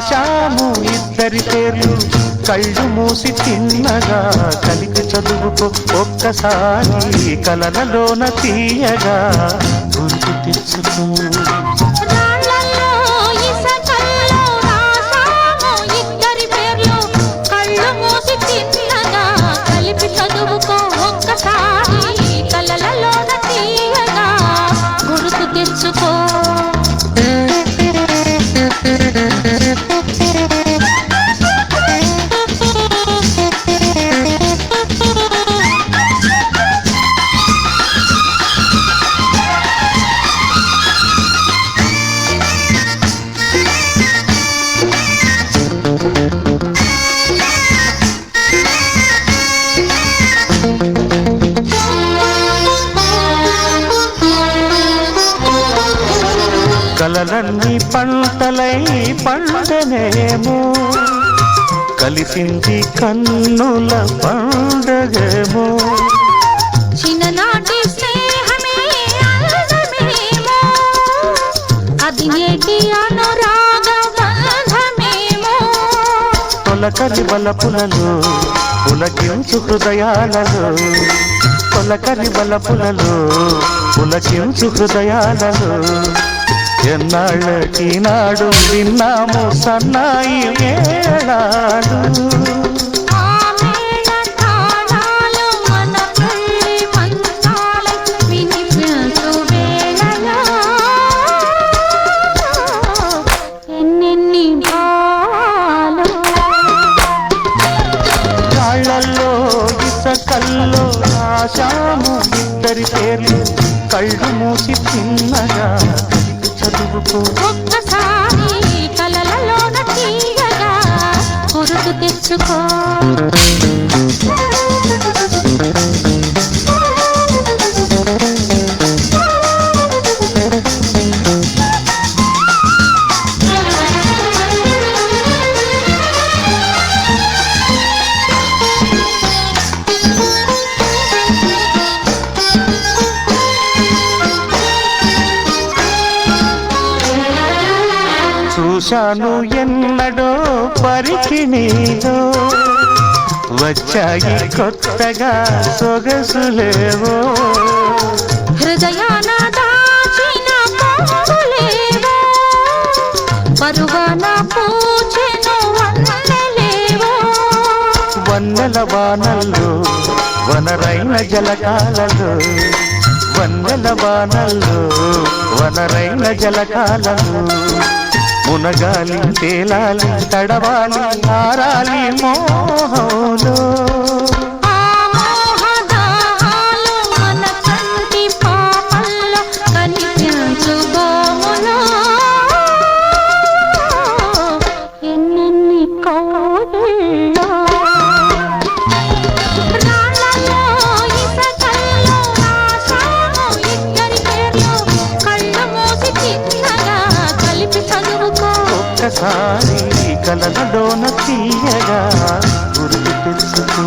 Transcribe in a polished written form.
రాశాము ఇద్దరి పేర్లు కళ్ళు మూసి తిన్నగా కలిపి చదువుకో ఒక్కసారి కలలలోన తీయగా గుర్తు తెచ్చుకో కలలన్నీ పంటలై పండనేమో కలిసింది కన్నుల పండగేమో చిన్ననాటి స్నేహమే అందమేమో అది నేటి అనురాగ బంధమేమో తొలకరి బలపులలో పులకించు హృదయాలలో తొలకరి బలపులలో పులకించు హృదయాలలో ఎన్నాళ్ళకి నాడు విన్నాము సన్నాయి మేళాలు రాళ్ళల్లో ఇసకల్లో రాశాము ఇద్దరి పేర్లు కళ్ళు మూసి తిన్నగా చదువుకో ఒక్కసారి కలలలోన తీయగా గుర్తు తెచ్చుకో చూశాను ఎన్నడో పరికిణీలో వచ్చాయి కొత్తగా సొగసులేవో హృదయాన దాచిన పొంగులేవో పరువాన పూచెను వన్నెలేవో వన్నెల వానల్లో వనరైన జలకాలలో వన్నెల వానల్లో వనరైన జలకాలలో మునగాలి తేలాలి తడవాలి ఆరాలి మోహంలో మన కంటి పాపల్లో కనిపించు గోములో ఎన్నెన్ని కౌగిల్లో రాళ్ళలో ఇసకల్లో రాశాము ఇద్దరి పేర్లు కళ్ళు మూసి తిన్నగా కలిపి చదువుకో ఒక్కసారి కలలలోన తీయగా గుర్తు తెచ్చుకో